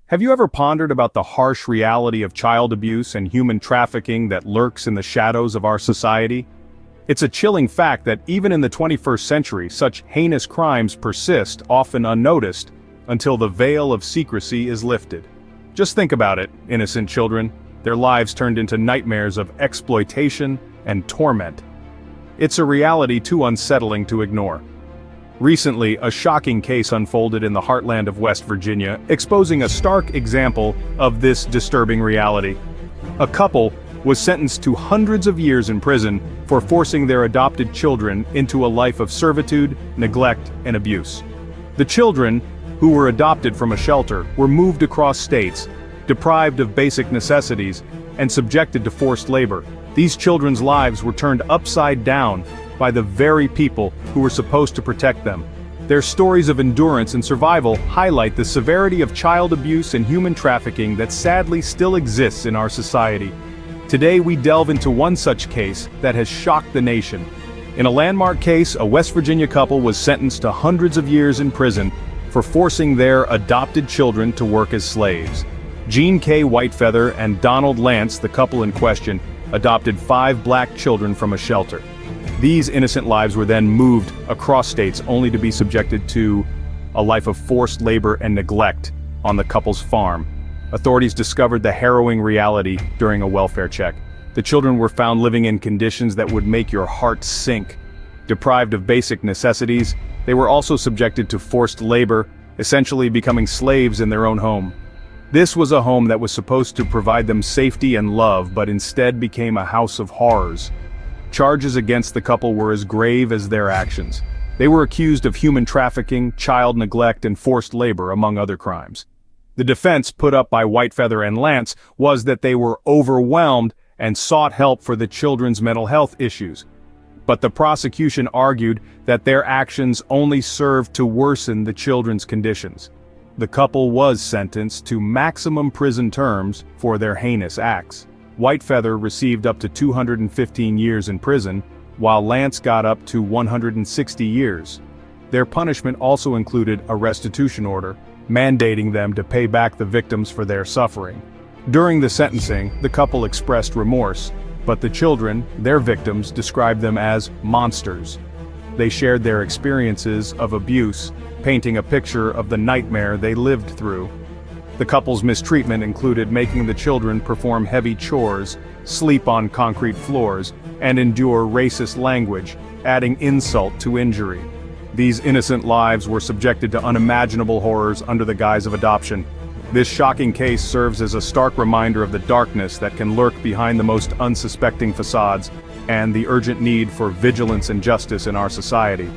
Have you ever pondered about the harsh reality of child abuse and human trafficking that lurks in the shadows of our society? It's a chilling fact that even in the 21st century, such heinous crimes persist, often unnoticed, until the veil of secrecy is lifted. Just think about it, innocent children, their lives turned into nightmares of exploitation and torment. It's a reality too unsettling to ignore. Recently, a shocking case unfolded in the heartland of West Virginia, exposing a stark example of this disturbing reality. A couple was sentenced to hundreds of years in prison for forcing their adopted children into a life of servitude, neglect, and abuse. The children, who were adopted from a shelter, were moved across states, deprived of basic necessities, and subjected to forced labor. These children's lives were turned upside down by the very people who were supposed to protect them. Their stories of endurance and survival highlight the severity of child abuse and human trafficking that sadly still exists in our society. Today we delve into one such case that has shocked the nation. In a landmark case, a West Virginia couple was sentenced to hundreds of years in prison for forcing their adopted children to work as slaves. Jean K. Whitefeather and Donald Lance, the couple in question, adopted 5 black children from a shelter. These innocent lives were then moved across states only to be subjected to a life of forced labor and neglect on the couple's farm. Authorities discovered the harrowing reality during a welfare check. The children were found living in conditions that would make your heart sink. Deprived of basic necessities, they were also subjected to forced labor, essentially becoming slaves in their own home. This was a home that was supposed to provide them safety and love, but instead became a house of horrors. Charges against the couple were as grave as their actions. They were accused of human trafficking, child neglect, and forced labor, among other crimes. The defense put up by Whitefeather and Lance was that they were overwhelmed and sought help for the children's mental health issues. But the prosecution argued that their actions only served to worsen the children's conditions. The couple was sentenced to maximum prison terms for their heinous acts. Whitefeather received up to 215 years in prison, while Lance got up to 160 years. Their punishment also included a restitution order, mandating them to pay back the victims for their suffering. During the sentencing, the couple expressed remorse, but the children, their victims, described them as monsters. They shared their experiences of abuse, painting a picture of the nightmare they lived through. The couple's mistreatment included making the children perform heavy chores, sleep on concrete floors, and endure racist language, adding insult to injury. These innocent lives were subjected to unimaginable horrors under the guise of adoption. This shocking case serves as a stark reminder of the darkness that can lurk behind the most unsuspecting facades, and the urgent need for vigilance and justice in our society.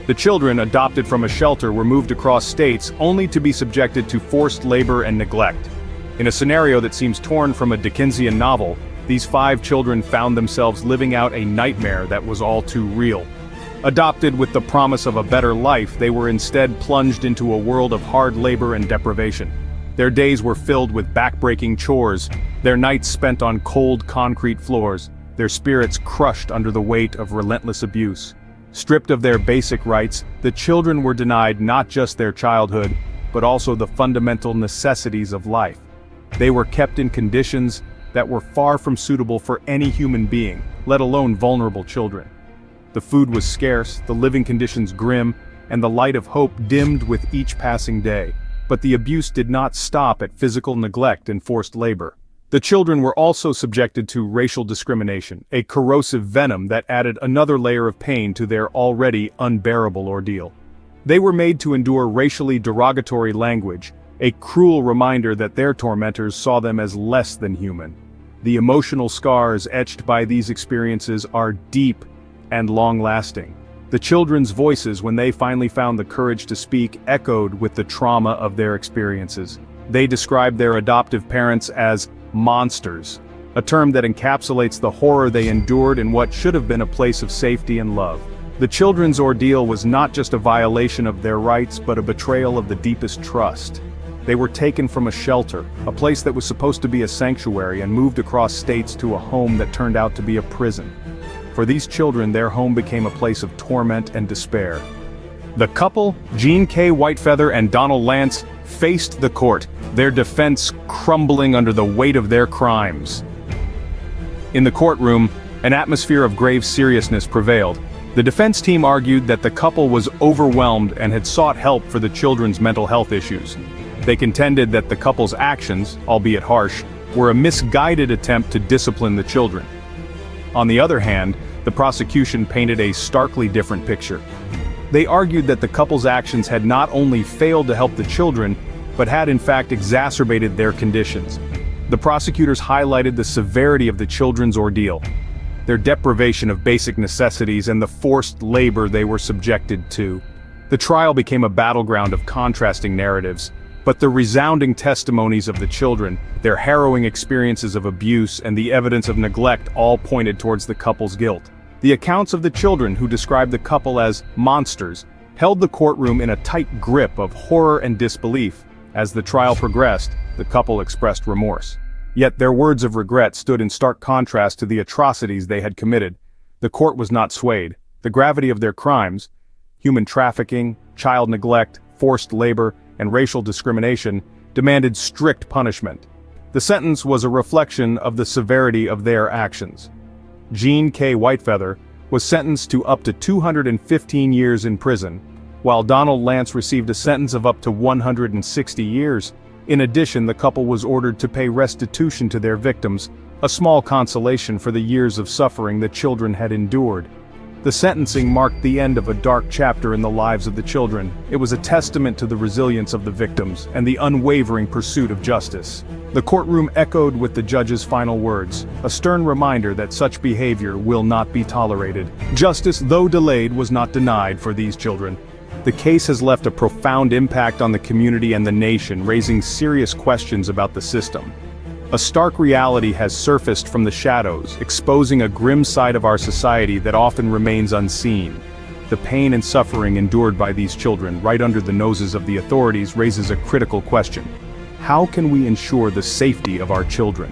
The children adopted from a shelter were moved across states only to be subjected to forced labor and neglect. In a scenario that seems torn from a Dickensian novel, these 5 children found themselves living out a nightmare that was all too real. Adopted with the promise of a better life, they were instead plunged into a world of hard labor and deprivation. Their days were filled with back-breaking chores, their nights spent on cold concrete floors, their spirits crushed under the weight of relentless abuse. Stripped of their basic rights, the children were denied not just their childhood, but also the fundamental necessities of life. They were kept in conditions that were far from suitable for any human being, let alone vulnerable children. The food was scarce, the living conditions grim, and the light of hope dimmed with each passing day. But the abuse did not stop at physical neglect and forced labor. The children were also subjected to racial discrimination, a corrosive venom that added another layer of pain to their already unbearable ordeal. They were made to endure racially derogatory language, a cruel reminder that their tormentors saw them as less than human. The emotional scars etched by these experiences are deep and long-lasting. The children's voices, when they finally found the courage to speak, echoed with the trauma of their experiences. They described their adoptive parents as monsters, a term that encapsulates the horror they endured in what should have been a place of safety and love. The children's ordeal was not just a violation of their rights, but a betrayal of the deepest trust. They were taken from a shelter, a place that was supposed to be a sanctuary, and moved across states to a home that turned out to be a prison. For these children, their home became a place of torment and despair. The couple, Jean K. Whitefeather and Donald Lance, faced the court, their defense crumbling under the weight of their crimes. In the courtroom, an atmosphere of grave seriousness prevailed. The defense team argued that the couple was overwhelmed and had sought help for the children's mental health issues. They contended that the couple's actions, albeit harsh, were a misguided attempt to discipline the children. On the other hand, the prosecution painted a starkly different picture. They argued that the couple's actions had not only failed to help the children, but had in fact exacerbated their conditions. The prosecutors highlighted the severity of the children's ordeal, their deprivation of basic necessities and the forced labor they were subjected to. The trial became a battleground of contrasting narratives, but the resounding testimonies of the children, their harrowing experiences of abuse and the evidence of neglect all pointed towards the couple's guilt. The accounts of the children, who described the couple as monsters, held the courtroom in a tight grip of horror and disbelief. As the trial progressed, the couple expressed remorse. Yet their words of regret stood in stark contrast to the atrocities they had committed. The court was not swayed. The gravity of their crimes, human trafficking, child neglect, forced labor, and racial discrimination, demanded strict punishment. The sentence was a reflection of the severity of their actions. Jean K. Whitefeather was sentenced to up to 215 years in prison, while Donald Lance received a sentence of up to 160 years. In addition, the couple was ordered to pay restitution to their victims, a small consolation for the years of suffering the children had endured. The sentencing marked the end of a dark chapter in the lives of the children. It was a testament to the resilience of the victims and the unwavering pursuit of justice. The courtroom echoed with the judge's final words, a stern reminder that such behavior will not be tolerated. Justice, though delayed, was not denied for these children. The case has left a profound impact on the community and the nation, raising serious questions about the system. A stark reality has surfaced from the shadows, exposing a grim side of our society that often remains unseen. The pain and suffering endured by these children, right under the noses of the authorities, raises a critical question. How can we ensure the safety of our children?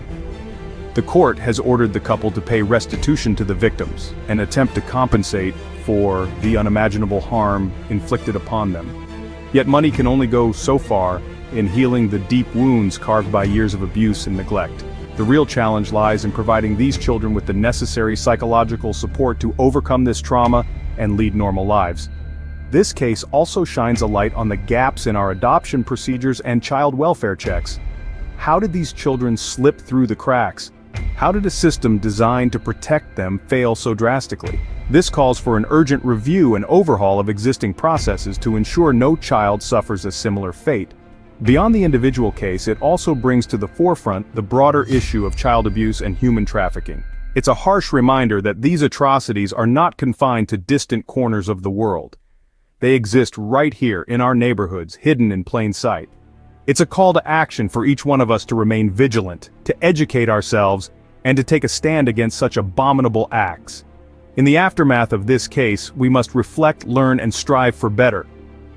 The court has ordered the couple to pay restitution to the victims, an attempt to compensate for the unimaginable harm inflicted upon them. Yet money can only go so far in healing the deep wounds carved by years of abuse and neglect. The real challenge lies in providing these children with the necessary psychological support to overcome this trauma and lead normal lives. This case also shines a light on the gaps in our adoption procedures and child welfare checks. How did these children slip through the cracks? How did a system designed to protect them fail so drastically? This calls for an urgent review and overhaul of existing processes to ensure no child suffers a similar fate. Beyond the individual case, it also brings to the forefront the broader issue of child abuse and human trafficking. It's a harsh reminder that these atrocities are not confined to distant corners of the world. They exist right here in our neighborhoods, hidden in plain sight. It's a call to action for each one of us to remain vigilant, to educate ourselves, and to take a stand against such abominable acts. In the aftermath of this case, we must reflect, learn, and strive for better.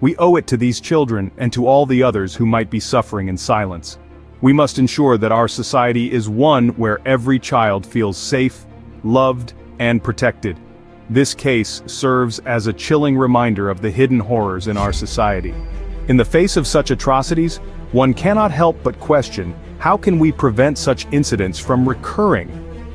We owe it to these children and to all the others who might be suffering in silence. We must ensure that our society is one where every child feels safe, loved, and protected. This case serves as a chilling reminder of the hidden horrors in our society. In the face of such atrocities, one cannot help but question, how can we prevent such incidents from recurring?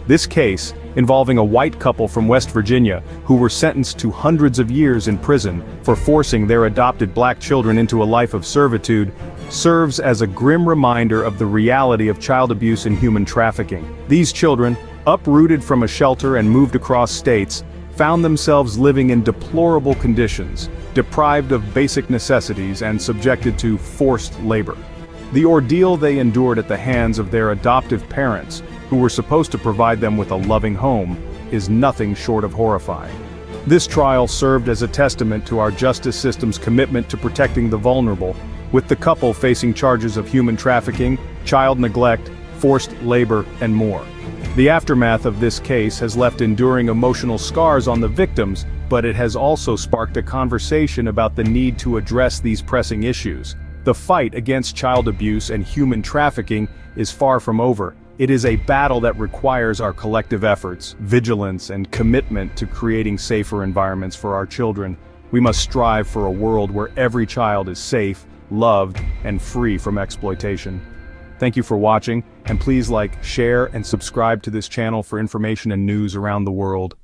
This case, involving a white couple from West Virginia who were sentenced to hundreds of years in prison for forcing their adopted black children into a life of servitude, serves as a grim reminder of the reality of child abuse and human trafficking. These children, uprooted from a shelter and moved across states, found themselves living in deplorable conditions, deprived of basic necessities and subjected to forced labor. The ordeal they endured at the hands of their adoptive parents, who were supposed to provide them with a loving home, is nothing short of horrifying. This trial served as a testament to our justice system's commitment to protecting the vulnerable, with the couple facing charges of human trafficking, child neglect, forced labor, and more. The aftermath of this case has left enduring emotional scars on the victims, but it has also sparked a conversation about the need to address these pressing issues. The fight against child abuse and human trafficking is far from over. It is a battle that requires our collective efforts, vigilance, and commitment to creating safer environments for our children. We must strive for a world where every child is safe, loved, and free from exploitation. Thank you for watching, and please like, share, and subscribe to this channel for information and news around the world.